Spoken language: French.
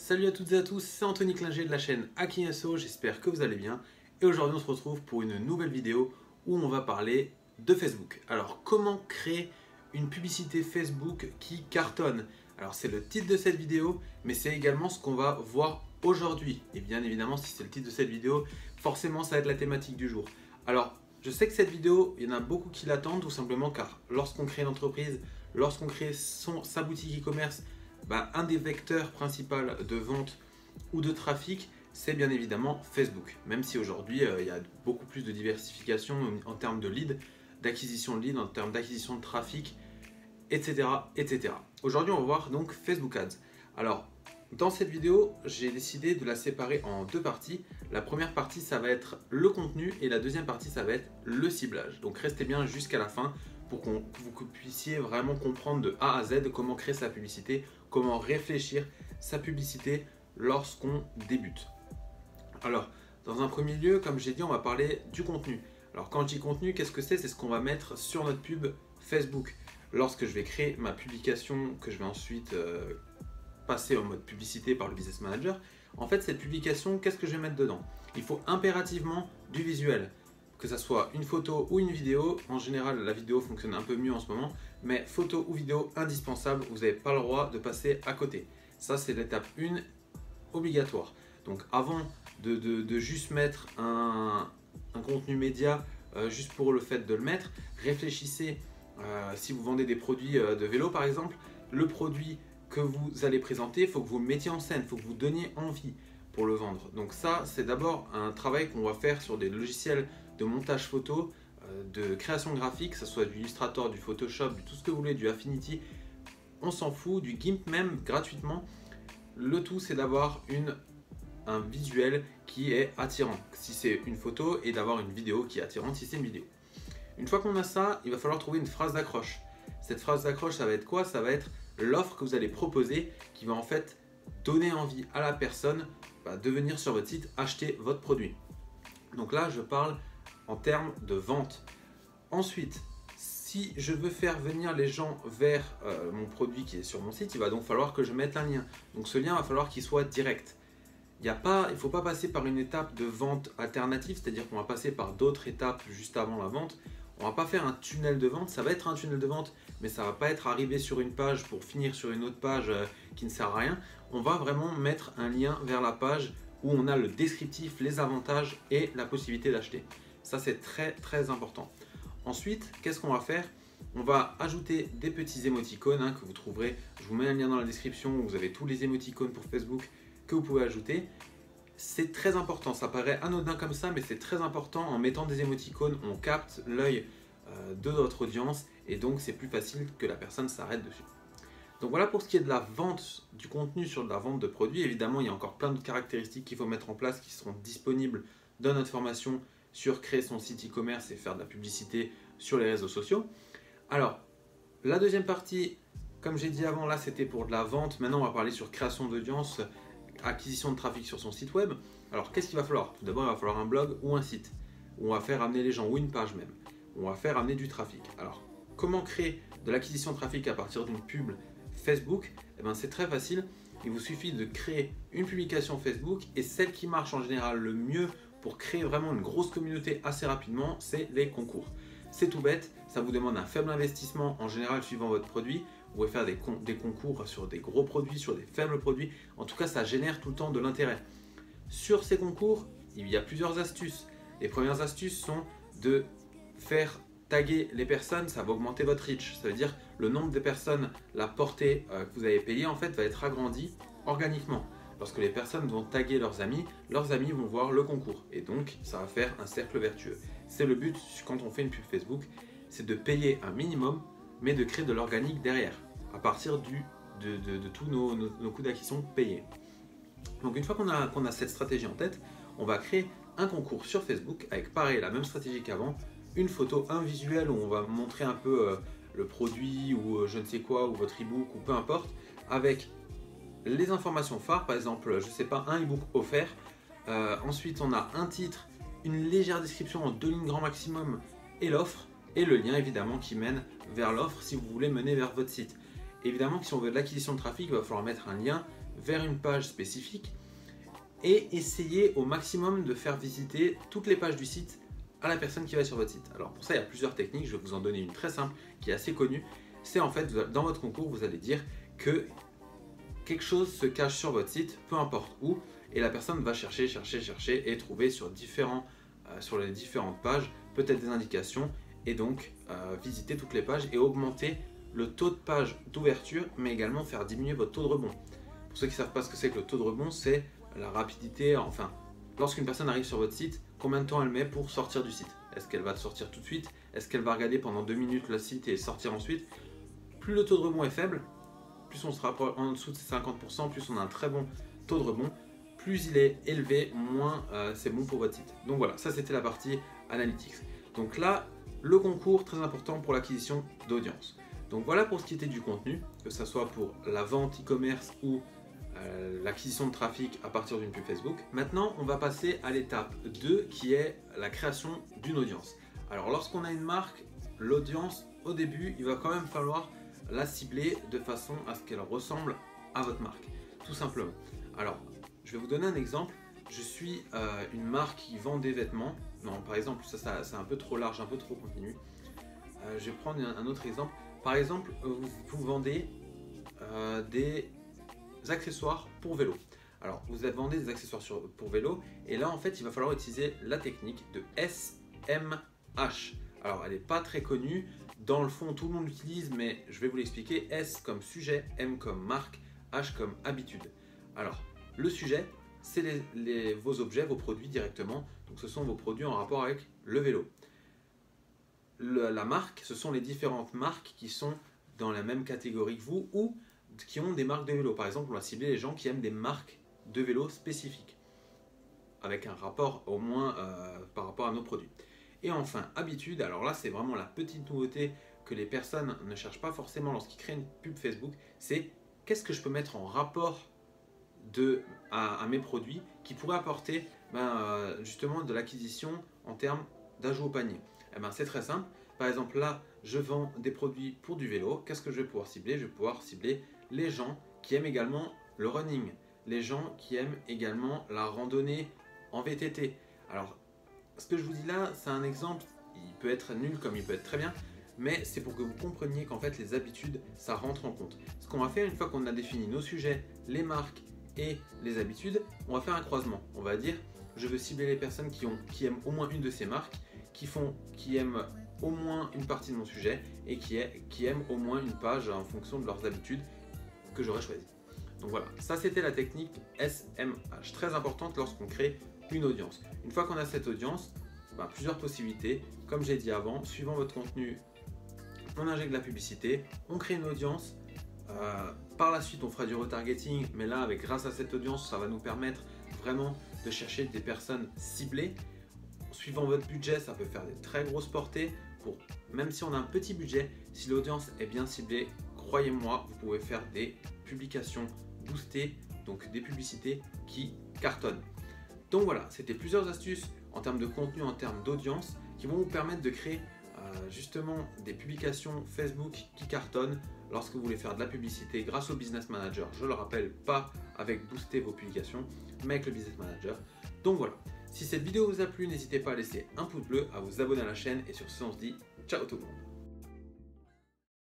Salut à toutes et à tous, c'est Anthony Klinger de la chaîne Hacking SEO, j'espère que vous allez bien. Et aujourd'hui on se retrouve pour une nouvelle vidéo où on va parler de Facebook. Alors comment créer une publicité Facebook qui cartonne? Alors c'est le titre de cette vidéo, mais c'est également ce qu'on va voir aujourd'hui. Et bien évidemment si c'est le titre de cette vidéo, forcément ça va être la thématique du jour. Alors je sais que cette vidéo, il y en a beaucoup qui l'attendent tout simplement car lorsqu'on crée une entreprise, lorsqu'on crée sa boutique e-commerce, un des vecteurs principaux de vente ou de trafic, c'est bien évidemment Facebook. Même si aujourd'hui, il y a beaucoup plus de diversification en termes de leads, d'acquisition de leads, en termes d'acquisition de trafic, etc. etc. Aujourd'hui, on va voir donc Facebook Ads. Alors, dans cette vidéo, j'ai décidé de la séparer en deux parties. La première partie, ça va être le contenu et la deuxième partie, ça va être le ciblage. Donc, restez bien jusqu'à la fin pour que vous puissiez vraiment comprendre de A à Z comment créer sa publicité, comment réfléchir sa publicité lorsqu'on débute. Alors, dans un premier lieu, comme j'ai dit, on va parler du contenu. Alors, quand je dis contenu, qu'est-ce que c'est? C'est ce qu'on va mettre sur notre pub Facebook. Lorsque je vais créer ma publication, que je vais ensuite passer en mode publicité par le Business Manager, en fait, cette publication, qu'est-ce que je vais mettre dedans? Il faut impérativement du visuel. Que ce soit une photo ou une vidéo, en général la vidéo fonctionne un peu mieux en ce moment, mais photo ou vidéo indispensable, vous n'avez pas le droit de passer à côté. Ça c'est l'étape 1 obligatoire. Donc avant de juste mettre un contenu média juste pour le fait de le mettre, réfléchissez si vous vendez des produits de vélo par exemple, le produit que vous allez présenter, il faut que vous le mettiez en scène, il faut que vous donniez envie pour le vendre. Donc ça c'est d'abord un travail qu'on va faire sur des logiciels de montage photo, de création graphique, que ce soit du Illustrator, du Photoshop, du tout ce que vous voulez, du Affinity, on s'en fout, du GIMP même gratuitement. Le tout c'est d'avoir un visuel qui est attirant si c'est une photo et d'avoir une vidéo qui est attirante si c'est une vidéo. Une fois qu'on a ça, il va falloir trouver une phrase d'accroche. Cette phrase d'accroche, ça va être quoi? Ça va être l'offre que vous allez proposer qui va en fait donner envie à la personne de venir sur votre site acheter votre produit. Donc là, je parle en termes de vente. Ensuite, si je veux faire venir les gens vers mon produit qui est sur mon site, il va donc falloir que je mette un lien. Donc ce lien va falloir qu'il soit direct. Il ne faut pas passer par une étape de vente alternative, c'est-à-dire qu'on va passer par d'autres étapes juste avant la vente. On ne va pas faire un tunnel de vente, ça va être un tunnel de vente, mais ça ne va pas être arrivé sur une page pour finir sur une autre page qui ne sert à rien. On va vraiment mettre un lien vers la page où on a le descriptif, les avantages et la possibilité d'acheter. Ça c'est très très important. Ensuite, qu'est-ce qu'on va faire? On va ajouter des petits émoticônes que vous trouverez. Je vous mets un lien dans la description où vous avez tous les émoticônes pour Facebook que vous pouvez ajouter. C'est très important, ça paraît anodin comme ça, mais c'est très important. En mettant des émoticônes, on capte l'œil de notre audience et donc c'est plus facile que la personne s'arrête dessus. Donc voilà pour ce qui est de la vente du contenu sur de la vente de produits. Évidemment, il y a encore plein de caractéristiques qu'il faut mettre en place qui seront disponibles dans notre formation sur créer son site e-commerce et faire de la publicité sur les réseaux sociaux. Alors, la deuxième partie, comme j'ai dit avant, là c'était pour de la vente. Maintenant, on va parler sur création d'audience, acquisition de trafic sur son site web. Alors, qu'est-ce qu'il va falloir? Tout d'abord, il va falloir un blog ou un site où on va faire amener les gens, ou une page même, où on va faire amener du trafic. Alors, comment créer de l'acquisition de trafic à partir d'une pub Facebook? C'est très facile. Il vous suffit de créer une publication Facebook et celle qui marche en général le mieux pour créer vraiment une grosse communauté assez rapidement, c'est les concours. C'est tout bête, ça vous demande un faible investissement en général suivant votre produit. Vous pouvez faire des concours sur des gros produits, sur des faibles produits. En tout cas, ça génère tout le temps de l'intérêt. Sur ces concours, il y a plusieurs astuces. Les premières astuces sont de faire taguer les personnes, ça va augmenter votre reach. Ça veut dire le nombre de personnes, la portée que vous avez payée en fait va être agrandi organiquement. Lorsque les personnes vont taguer leurs amis vont voir le concours et donc ça va faire un cercle vertueux. C'est le but quand on fait une pub Facebook, c'est de payer un minimum mais de créer de l'organique derrière à partir de tous nos coûts d'acquisition payés. Donc une fois qu'on a cette stratégie en tête, on va créer un concours sur Facebook avec pareil la même stratégie qu'avant, une photo, un visuel où on va montrer un peu le produit ou je ne sais quoi ou votre e-book ou peu importe avec les informations phares, par exemple, je sais pas, un e-book offert. Ensuite, on a un titre, une légère description en 2 lignes grand maximum et l'offre et le lien évidemment qui mène vers l'offre si vous voulez mener vers votre site. Évidemment que si on veut de l'acquisition de trafic, il va falloir mettre un lien vers une page spécifique et essayez au maximum de faire visiter toutes les pages du site à la personne qui va sur votre site. Alors pour ça, il y a plusieurs techniques, je vais vous en donner une très simple qui est assez connue. C'est en fait, dans votre concours, vous allez dire que quelque chose se cache sur votre site, peu importe où, et la personne va chercher et trouver sur les différentes pages peut-être des indications et donc visiter toutes les pages et augmenter le taux de page d'ouverture, mais également faire diminuer votre taux de rebond. Pour ceux qui ne savent pas ce que c'est que le taux de rebond, c'est la rapidité, enfin, lorsqu'une personne arrive sur votre site, combien de temps elle met pour sortir du site? Est-ce qu'elle va sortir tout de suite? Est-ce qu'elle va regarder pendant 2 minutes le site et sortir ensuite? Plus le taux de rebond est faible, plus on sera en dessous de 50%, plus on a un très bon taux de rebond, plus il est élevé, moins c'est bon pour votre site. Donc voilà, ça c'était la partie Analytics. Donc là, le concours, très important pour l'acquisition d'audience. Donc voilà pour ce qui était du contenu, que ce soit pour la vente e-commerce ou l'acquisition de trafic à partir d'une pub Facebook. Maintenant, on va passer à l'étape 2 qui est la création d'une audience. Alors lorsqu'on a une marque, l'audience, au début, il va quand même falloir la cibler de façon à ce qu'elle ressemble à votre marque, tout simplement. Alors, je vais vous donner un exemple. Je suis une marque qui vend des vêtements. Non, par exemple, ça c'est un peu trop large, un peu trop continu. Je vais prendre un autre exemple. Par exemple, vous vendez des accessoires pour vélo. Alors, vous vendez des accessoires pour vélo et là, en fait, il va falloir utiliser la technique de SMH. Alors, elle n'est pas très connue. Dans le fond, tout le monde l'utilise, mais je vais vous l'expliquer. S comme sujet, M comme marque, H comme habitude. Alors, le sujet, c'est vos objets, vos produits directement. Donc, ce sont vos produits en rapport avec le vélo. La marque, ce sont les différentes marques qui sont dans la même catégorie que vous ou qui ont des marques de vélo. Par exemple, on va cibler les gens qui aiment des marques de vélo spécifiques, avec un rapport au moins par rapport à nos produits. Et enfin, habitude, alors là c'est vraiment la petite nouveauté que les personnes ne cherchent pas forcément lorsqu'ils créent une pub Facebook, c'est qu'est-ce que je peux mettre en rapport à mes produits qui pourrait apporter justement de l'acquisition en termes d'ajout au panier. Et c'est très simple, par exemple là je vends des produits pour du vélo, qu'est-ce que je vais pouvoir cibler? Je vais pouvoir cibler les gens qui aiment également le running, les gens qui aiment également la randonnée en VTT. Alors, ce que je vous dis là, c'est un exemple, il peut être nul comme il peut être très bien, mais c'est pour que vous compreniez qu'en fait les habitudes, ça rentre en compte. Ce qu'on va faire une fois qu'on a défini nos sujets, les marques et les habitudes, on va faire un croisement. On va dire, je veux cibler les personnes qui aiment au moins une de ces marques, qui aiment au moins une partie de mon sujet et qui aiment au moins une page en fonction de leurs habitudes que j'aurais choisi. Donc voilà, ça c'était la technique SMH, très importante lorsqu'on crée une audience. Une fois qu'on a cette audience, plusieurs possibilités. Comme j'ai dit avant, suivant votre contenu, on injecte de la publicité, on crée une audience. Par la suite, on fera du retargeting, mais là, grâce à cette audience, ça va nous permettre vraiment de chercher des personnes ciblées. Suivant votre budget, ça peut faire des très grosses portées. Même si on a un petit budget, si l'audience est bien ciblée, croyez-moi, vous pouvez faire des publications boostées, donc des publicités qui cartonnent. Donc voilà, c'était plusieurs astuces en termes de contenu, en termes d'audience, qui vont vous permettre de créer justement des publications Facebook qui cartonnent lorsque vous voulez faire de la publicité grâce au Business Manager. Je le rappelle, pas avec booster vos publications, mais avec le Business Manager. Donc voilà, si cette vidéo vous a plu, n'hésitez pas à laisser un pouce bleu, à vous abonner à la chaîne et sur ce, on se dit ciao tout le monde.